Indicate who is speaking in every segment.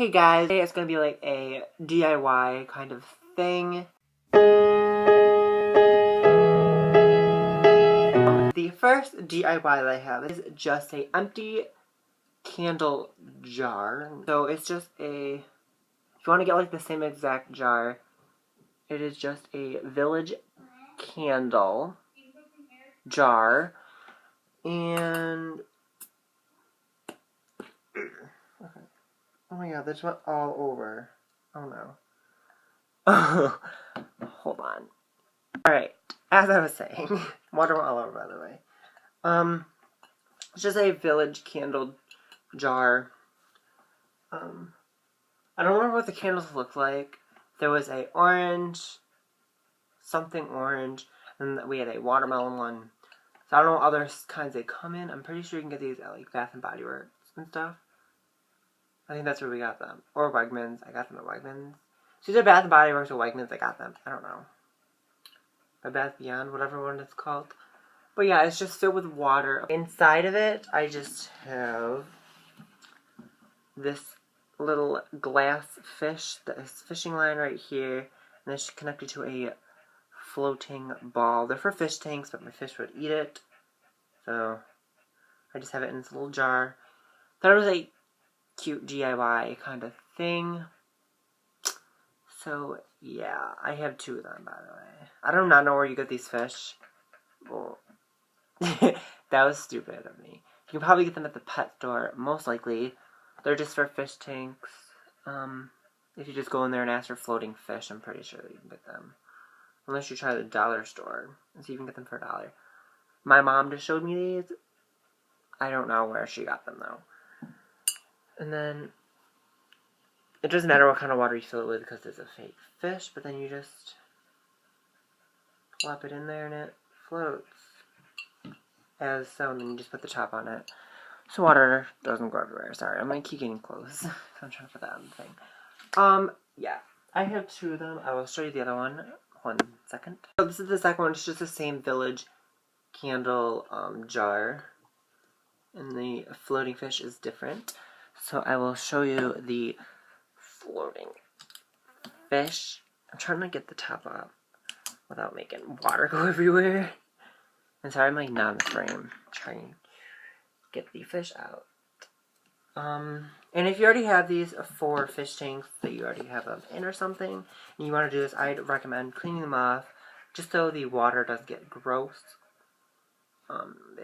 Speaker 1: Hey guys, today it's gonna be like a DIY kind of thing. The first DIY that I have is just a empty candle jar. So it's just a, if you want to get like the same exact jar, it is just a village candle jar. And oh my god, this went all over. Oh no. Hold on. Alright, as I was saying, water went all over, by the way. It's just a village candle jar. I don't remember what the candles look like. There was a orange, something orange, and we had a watermelon one. So I don't know what other kinds they come in. I'm pretty sure you can get these at like Bath and Body Works and stuff. I think that's where we got them. Or Wegmans. I got them at Wegmans. So either Bath and Body Works or Wegmans, I got them. I don't know. By Bath Beyond, whatever one it's called. But yeah, it's just filled with water. Inside of it, I just have this little glass fish, this fishing line right here, and it's connected to a floating ball. They're for fish tanks, but my fish would eat it. So I just have it in this little jar. Thought it was a cute DIY kind of thing. So yeah, I have two of them, by the way. I do not know where you get these fish. Well, that was stupid of me. You can probably get them at the pet store, most likely. They're just for fish tanks. If you just go in there and ask for floating fish, I'm pretty sure you can get them. Unless you try the dollar store and see if you can get them for $1. My mom just showed me these. I don't know where she got them, though. And then it doesn't matter what kind of water you fill it with because it's a fake fish, but then you just plop it in there and it floats. As so, and then you just put the top on it. So water doesn't go everywhere. Sorry, I'm gonna keep getting close. So I'm trying to put that on the thing. Yeah. I have two of them. I will show you the other one. 1 second. So this is the second one. It's just the same village candle jar. And the floating fish is different. So I will show you the floating fish. I'm trying to get the top off without making water go everywhere. And sorry, I'm like not in the frame. Trying to get the fish out. And if you already have these 4 fish tanks that you already have them in or something, and you want to do this, I'd recommend cleaning them off just so the water doesn't get gross.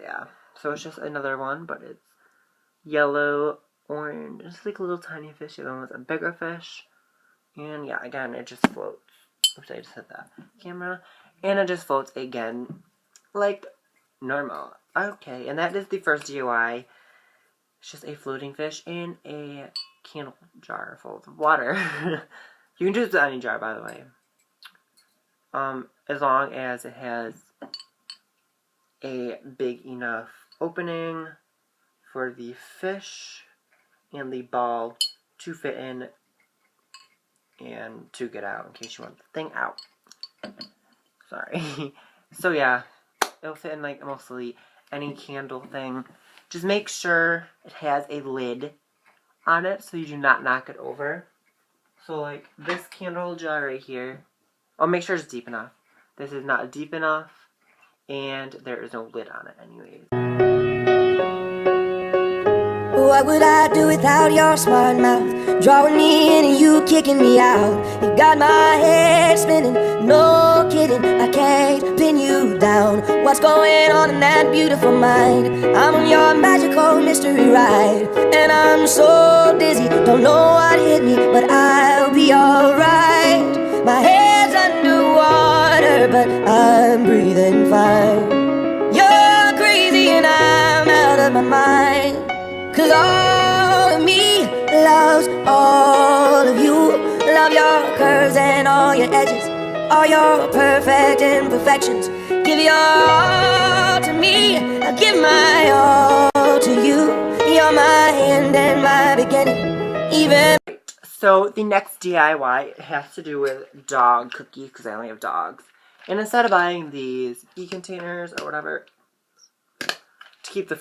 Speaker 1: Yeah. So it's just another one, but it's yellow, orange. It's like a little tiny fish. The other one was a bigger fish. And yeah, again, it just floats. Oops, I just hit that camera. And it just floats again, like normal. Okay, and that is the first DIY. It's just a floating fish in a candle jar full of water. You can do this with any jar, by the way. As long as it has a big enough opening for the fish and the ball to fit in and to get out in case you want the thing out. Sorry. So yeah, it'll fit in like mostly any candle thing. Just make sure it has a lid on it so you do not knock it over. So like this candle jar right here, I'll make sure it's deep enough. This is not deep enough, and there is no lid on it anyways.
Speaker 2: What would I do without your smart mouth? Drawing me in and you kicking me out. You got my head spinning, no kidding. I can't pin you down. What's going on in that beautiful mind? I'm on your magical mystery ride, and I'm so dizzy, don't know what hit me, but I'll be alright. My head's underwater, but I'm breathing fine. You're crazy and I'm out of my mind. 'Cause all of me loves all of you. Love your curves and all your edges, all your perfect imperfections. Give your all to me, I'll give my all to you. You're my end and my beginning, even.
Speaker 1: So the next DIY has to do with dog cookies, because I only have dogs. And instead of buying these e-containers or whatever to keep the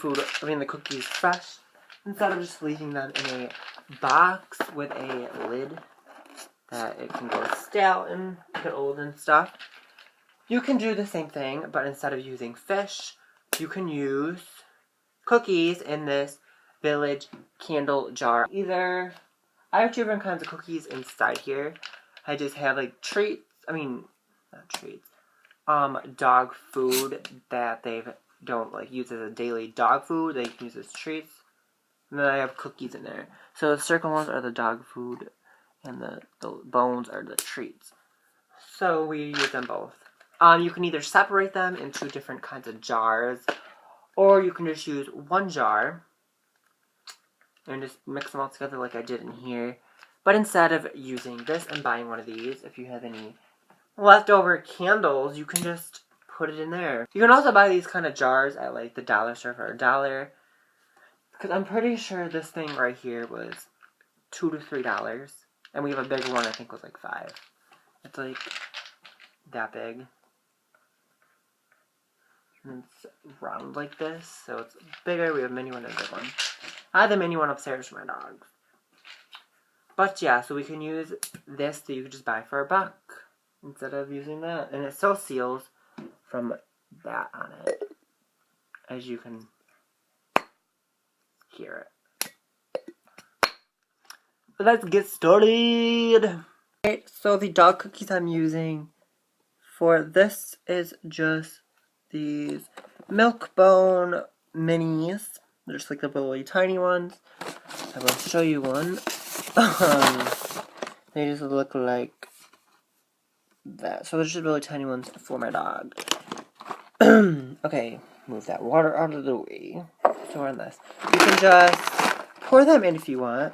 Speaker 1: cookies fresh, instead of just leaving them in a box with a lid that it can go stale and get old and stuff. You can do the same thing, but instead of using fish, you can use cookies in this Village candle jar. I have 2 different kinds of cookies inside here. I just have like dog food that they don't like use as a daily dog food. They can use as treats. And then I have cookies in there. So the circle ones are the dog food, and the bones are the treats. So we use them both. You can either separate them into different kinds of jars, or you can just use one jar and just mix them all together like I did in here. But instead of using this and buying one of these, if you have any leftover candles, you can just put it in there. You can also buy these kind of jars at like the dollar store for $1. Because I'm pretty sure this thing right here was $2 to $3. And we have a bigger one, I think was like $5. It's like that big. And it's round like this, so it's bigger. We have a mini one and a big one. I have the mini one upstairs for my dogs. But yeah, so we can use this that you could just buy for $1 instead of using that. And it still seals from that on it, as you can hear it. But let's get started. Okay, so the dog cookies I'm using for this is just these milk bone minis. They're just like the really tiny ones. I will show you one. They just look like that. So they're just really tiny ones for my dog. Okay, move that water out of the way. So we're on this. You can just pour them in if you want.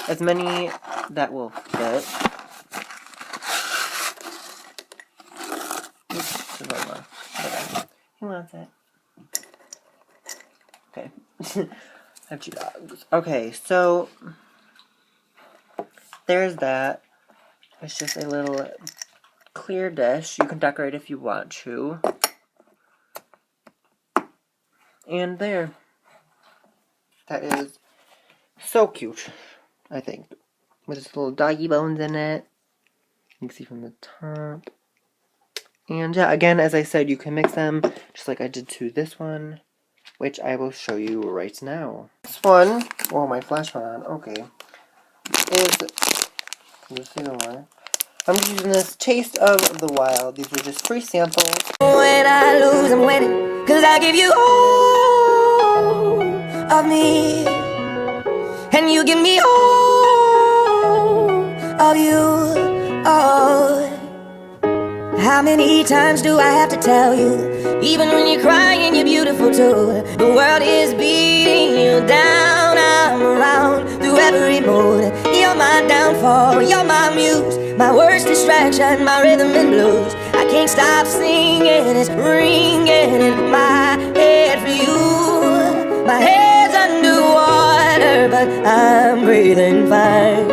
Speaker 1: As many that will fit. Oops, there's one more. Okay. He wants it. Okay. I have 2 dogs. Okay, so there's that. It's just a little clear dish. You can decorate if you want to. And there. That is so cute, I think. With just little doggy bones in it. You can see from the top. And yeah, again, as I said, you can mix them just like I did to this one, which I will show you right now. This one, oh, my flash went on, okay, is, let's see more. I'm just using this Taste of the Wild. These are just free samples.
Speaker 2: When I lose, I'm winning, 'cause I give you all of me, and you give me all of you, oh. How many times do I have to tell you, even when you're crying, you're beautiful too. The world is beating you down, I'm around through every mood. You're my downfall, you're my muse, my worst distraction, my rhythm and blues. I can't stop singing, it's ringing in my head for you. My head's underwater, but I'm breathing fine.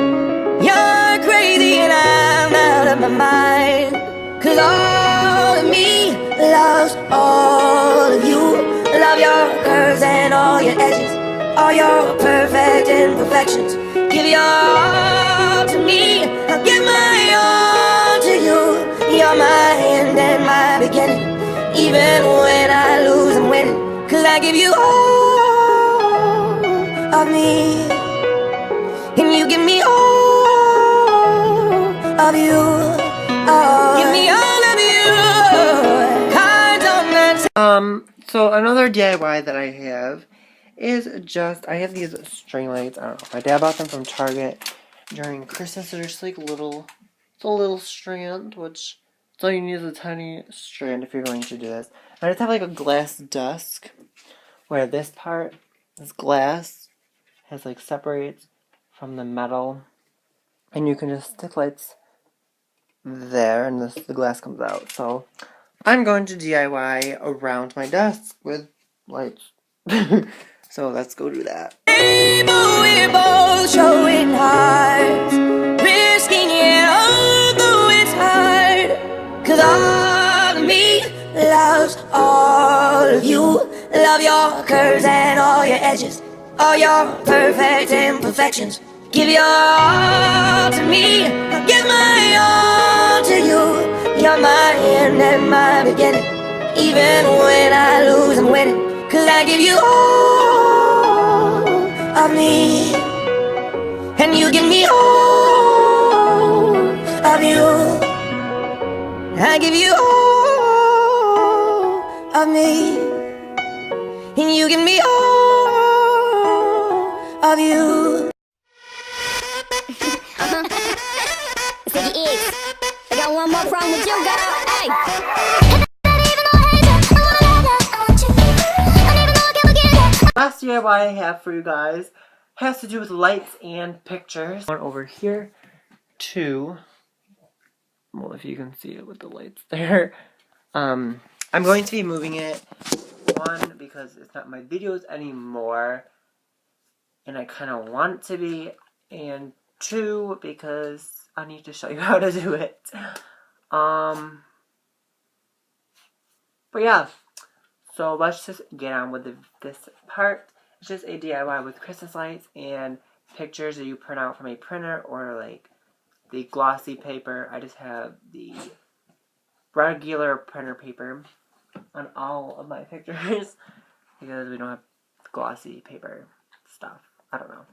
Speaker 2: You're crazy and I'm out of my mind. 'Cause all of me loves all of you. Love your curves and all your edges, all your perfect imperfections. Give your all to me, I'll give my all to you. You're my end and my beginning. Even when I lose, I'm winning. 'Cause I give you all of me, and you give me all of you. Give me all of you. Cards on the
Speaker 1: So another DIY that I have is just, I have these string lights. I don't know. My dad bought them from Target during Christmas. They're just like it's a little strand, which, so you need a tiny strand if you're going to do this. I just have like a glass desk where this part, this glass, has like separates from the metal, and you can just stick lights there, and the glass comes out. So I'm going to DIY around my desk with lights. So let's go do that.
Speaker 2: we're both showing hearts, risking it although it's hard. 'Cause all of me loves all of you. Love your curves and all your edges, all your perfect imperfections. Give your all to me, I'll give my all to you. You're my end and my beginning. Even when I lose, I'm winning. 'Cause I give you all of me, and you give me all of you. I give you all of me, and you give me all of you. Ziggy X, I got one more problem with you, girl. Hey.
Speaker 1: Last DIY I have for you guys has to do with lights and pictures. One over here, two. Well, if you can see it with the lights there. I'm going to be moving it. One, because it's not my videos anymore, and I kind of want it to be. And two, because I need to show you how to do it. But yeah. So let's just get on with this part. It's just a DIY with Christmas lights and pictures that you print out from a printer or like the glossy paper. I just have the regular printer paper on all of my pictures because we don't have glossy paper stuff. I don't know.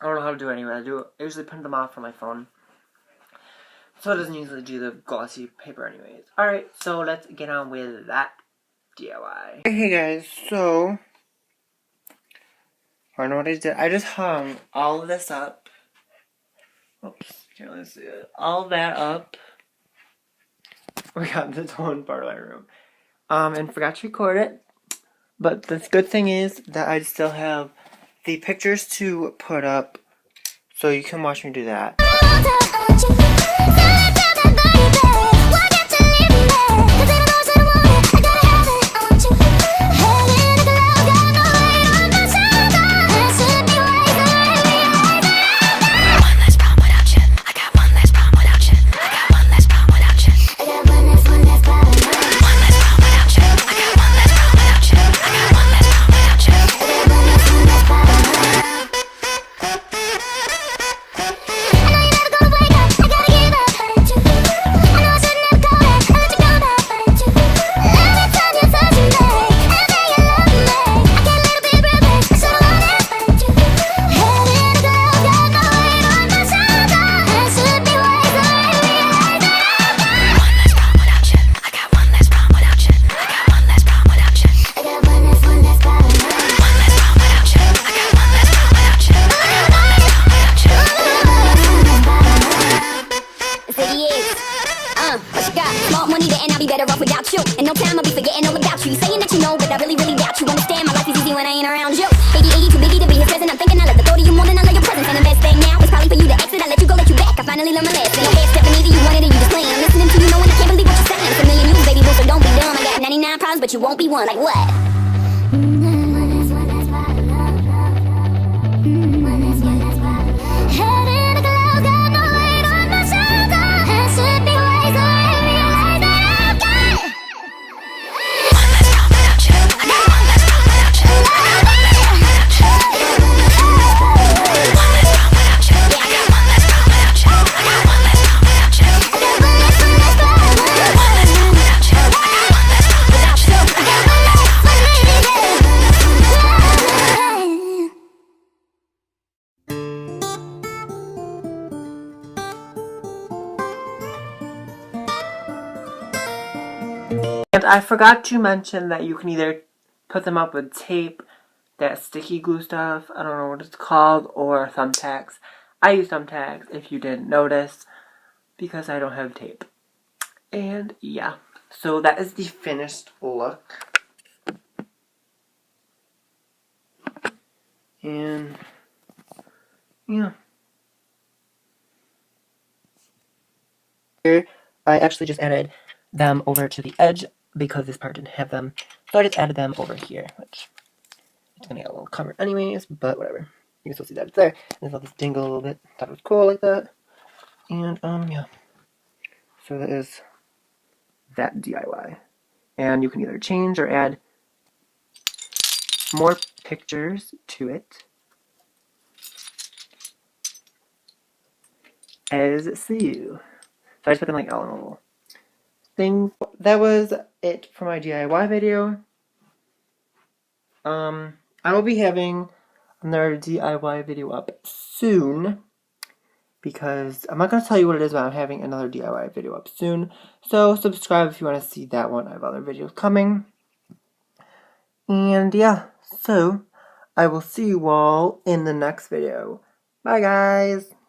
Speaker 1: I don't know how to do it anyway. I usually print them off from my phone. So it doesn't usually do the glossy paper anyways. Alright, so let's get on with that DIY. Hey guys, so I don't know what I did. I just hung all of this up. Oops, can't really see it. All that up. We got this one part of my room. And forgot to record it. But the good thing is that I still have the pictures to put up, so you can watch me do that. But you won't be one, like what? And I forgot to mention that you can either put them up with tape, that sticky glue stuff, I don't know what it's called, or thumbtacks. I use thumbtacks if you didn't notice, because I don't have tape. And yeah, so that is the finished look. And yeah. Here, I actually just added them over to the edge because this part didn't have them. So I just added them over here, which it's gonna get a little covered anyways, but whatever. You can still see that it's there. And I'll just dingle a little bit. Thought it was cool like that. And yeah. So that is that DIY. And you can either change or add more pictures to it. As see you. So I just put them like all in a little thing. That was it for my DIY video. I will be having another DIY video up soon, because I'm not going to tell you what it is, but I'm having another DIY video up soon. So subscribe if you want to see that one. I have other videos coming. And yeah, so I will see you all in the next video. Bye guys!